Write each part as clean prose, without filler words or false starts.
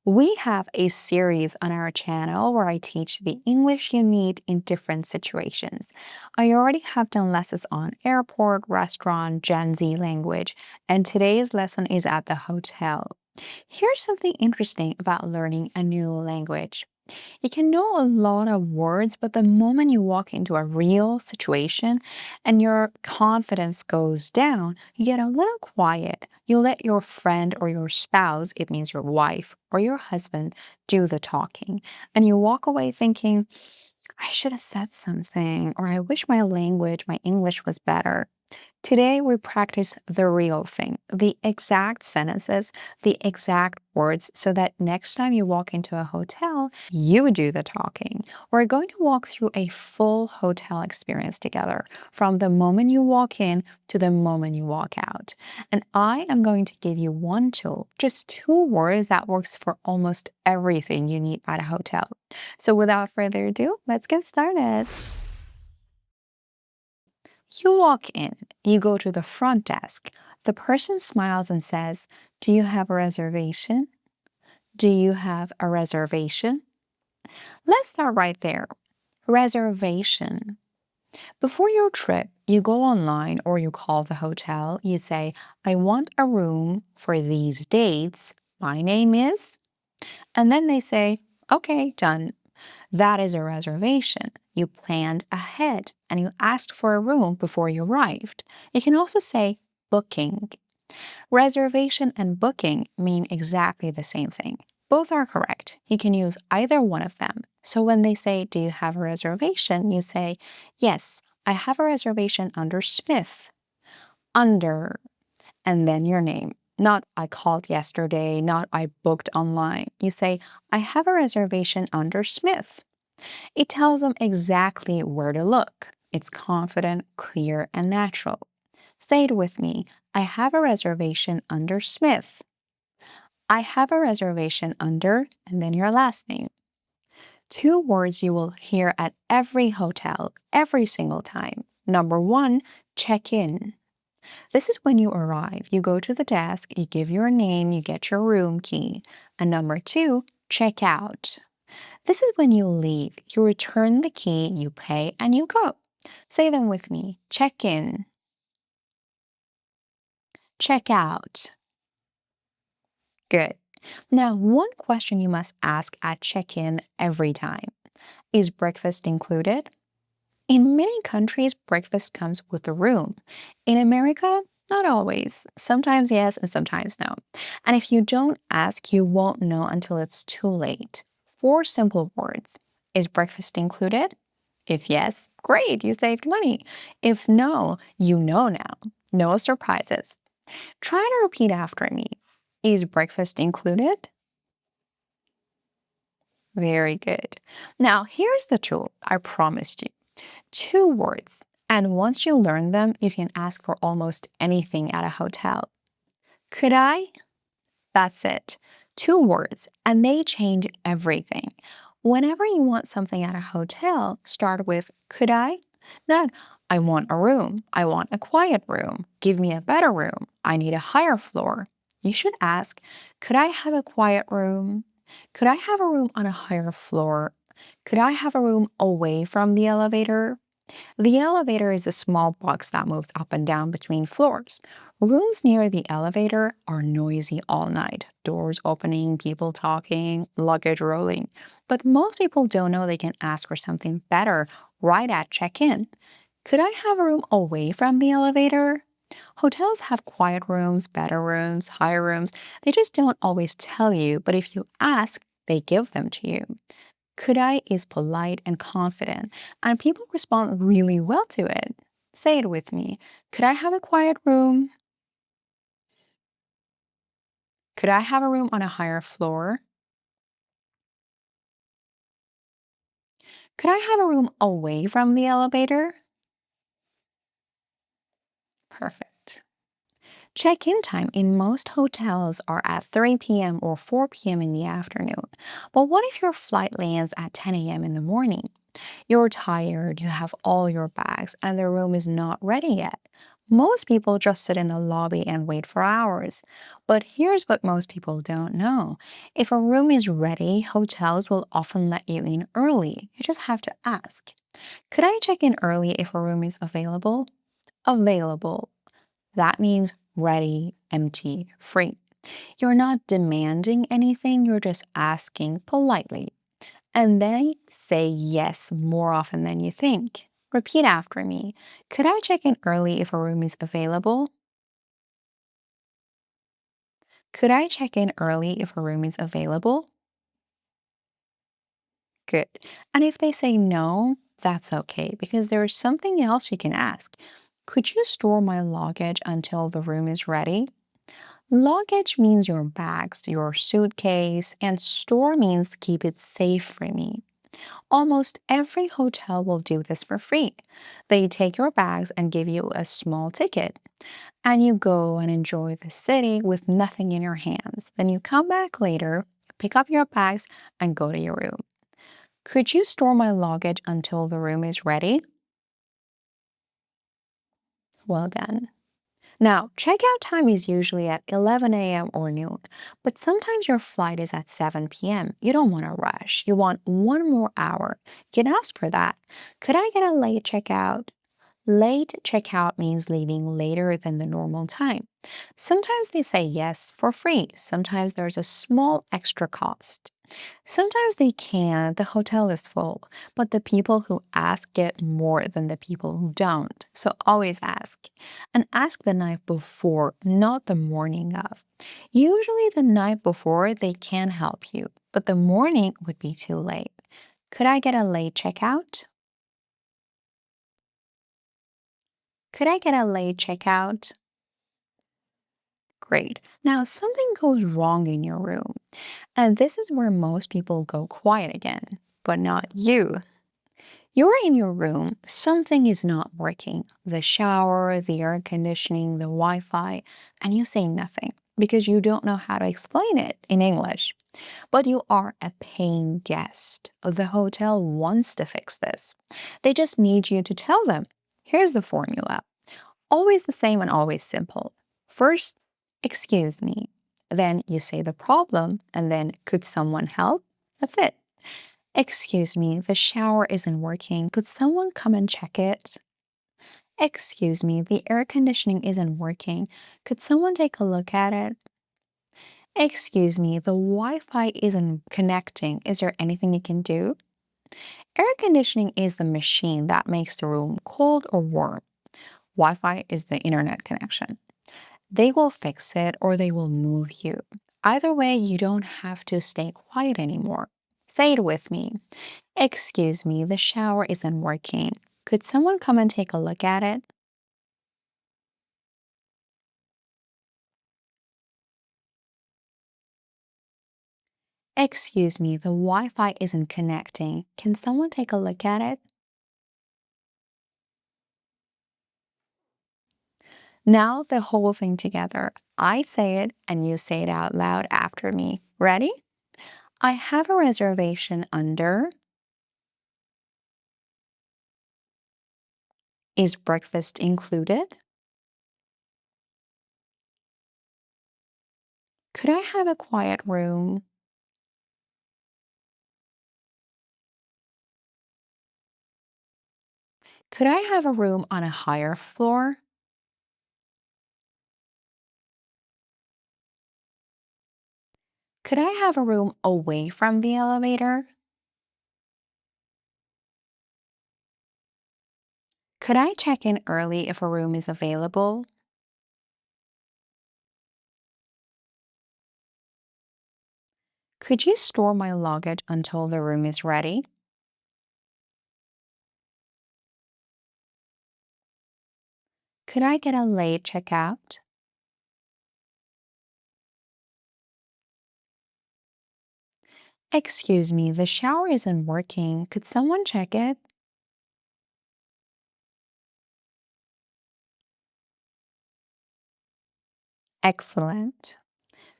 We have a series on our channel where I teach the English you need in different situations. I already have done lessons on airport, restaurant, Gen Z language, and today's lesson is at the hotel. Here's something interesting about learning a new language. You can know a lot of words, but the moment you walk into a real situation and your confidence goes down, you get a little quiet. You let your friend or your spouse, it means your wife or your husband, do the talking. And you walk away thinking, I should have said something, or I wish my language, my English was better. Today, we practice the real thing, the exact sentences, the exact words, so that next time you walk into a hotel, you do the talking. We're going to walk through a full hotel experience together, from the moment you walk in to the moment you walk out. And I am going to give you one tool, just two words that works for almost everything you need at a hotel. So without further ado, let's get started. You walk in, you go to the front desk. The person smiles and says, do you have a reservation? Do you have a reservation? Let's start right there. Reservation. Before your trip, you go online or you call the hotel. You say, I want a room for these dates. My name is. And then they say, okay, done. That is a reservation. You planned ahead and you asked for a room before you arrived. You can also say booking. Reservation and booking mean exactly the same thing. Both are correct. You can use either one of them. So when they say, do you have a reservation? You say, yes, I have a reservation under Smith. Under, and then your name. Not I called yesterday, not I booked online. You say, I have a reservation under Smith. It tells them exactly where to look. It's confident, clear, and natural. Say it with me. I have a reservation under Smith. I have a reservation under, and then your last name. Two words you will hear at every hotel, every single time. Number one, check in. This is when you arrive. You go to the desk, you give your name, you get your room key. And number two, check out. This is when you leave. You return the key, you pay, and you go. Say them with me. Check in, check out. Good. Now, one question you must ask at check in every time is breakfast included? In many countries, breakfast comes with the room. In America, not always. Sometimes yes, and sometimes no. And if you don't ask, you won't know until it's too late. Four simple words. Is breakfast included? If yes, great, you saved money. If no, you know now. No surprises. Try to repeat after me. Is breakfast included? Very good. Now, here's the tool I promised you. Two words. And once you learn them, you can ask for almost anything at a hotel. Could I? That's it. Two words, and they change everything. Whenever you want something at a hotel, start with could I? Not I want a room. I want a quiet room. Give me a better room. I need a higher floor. You should ask, could I have a quiet room? Could I have a room on a higher floor? Could I have a room away from the elevator? The elevator is a small box that moves up and down between floors. Rooms near the elevator are noisy all night. Doors opening, people talking, luggage rolling. But most people don't know they can ask for something better right at check-in. Could I have a room away from the elevator? Hotels have quiet rooms, better rooms, higher rooms. They just don't always tell you, but if you ask, they give them to you. Could I is polite and confident, and people respond really well to it. Say it with me. Could I have a quiet room? Could I have a room on a higher floor? Could I have a room away from the elevator? Perfect. Check-in time in most hotels are at 3 p.m. or 4 p.m. in the afternoon. But what if your flight lands at 10 a.m. in the morning? You're tired, you have all your bags, and the room is not ready yet. Most people just sit in the lobby and wait for hours. But here's what most people don't know. If a room is ready, hotels will often let you in early. You just have to ask. Could I check in early if a room is available? Available. That means ready, empty, free. You're not demanding anything, you're just asking politely. And they say yes more often than you think. Repeat after me. Could I check in early if a room is available? Could I check in early if a room is available? Good. And if they say no, that's okay because there is something else you can ask. Could you store my luggage until the room is ready? Luggage means your bags, your suitcase, and store means keep it safe for me. Almost every hotel will do this for free. They take your bags and give you a small ticket, and you go and enjoy the city with nothing in your hands. Then you come back later, pick up your bags, and go to your room. Could you store my luggage until the room is ready? Well, then. Now, checkout time is usually at 11 a.m. or noon, but sometimes your flight is at 7 p.m. You don't want to rush. You want one more hour. You can ask for that. Could I get a late checkout? Late checkout means leaving later than the normal time. Sometimes they say yes for free. Sometimes there's a small extra cost. Sometimes they can, the hotel is full, but the people who ask get more than the people who don't. So always ask. And ask the night before, not the morning of. Usually the night before they can help you, but the morning would be too late. Could I get a late checkout? Could I get a late checkout? Great. Now, something goes wrong in your room, and this is where most people go quiet again, but not you. You're in your room, something is not working. The shower, the air conditioning, the Wi Fi, and you say nothing because you don't know how to explain it in English. But you are a paying guest. The hotel wants to fix this. They just need you to tell them. Here's the formula, always the same and always simple. First, excuse me. Then you say the problem, and then could someone help? That's it. Excuse me, the shower isn't working. Could someone come and check it? Excuse me, the air conditioning isn't working. Could someone take a look at it? Excuse me, the Wi Fi isn't connecting. Is there anything you can do? Air conditioning is the machine that makes the room cold or warm. Wi Fi is the internet connection. They will fix it or they will move you. Either way, you don't have to stay quiet anymore. Say it with me. Excuse me, the shower isn't working. Could someone come and take a look at it? Excuse me, the Wi Fi isn't connecting. Can someone take a look at it? Now, the whole thing together. I say it and you say it out loud after me. Ready? I have a reservation under. Is breakfast included? Could I have a quiet room? Could I have a room on a higher floor? Could I have a room away from the elevator? Could I check in early if a room is available? Could you store my luggage until the room is ready? Could I get a late checkout? Excuse me, the shower isn't working. Could someone check it? Excellent.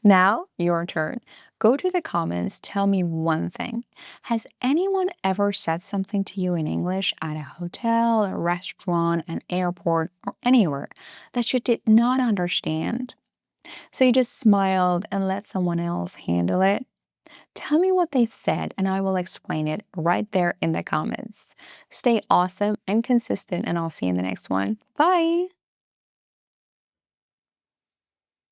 Now, your turn. Go to the comments, tell me one thing. Has anyone ever said something to you in English at a hotel, a restaurant, an airport, or anywhere that you did not understand? So you just smiled and let someone else handle it? Tell me what they said, and I will explain it right there in the comments. Stay awesome and consistent, and I'll see you in the next one. Bye.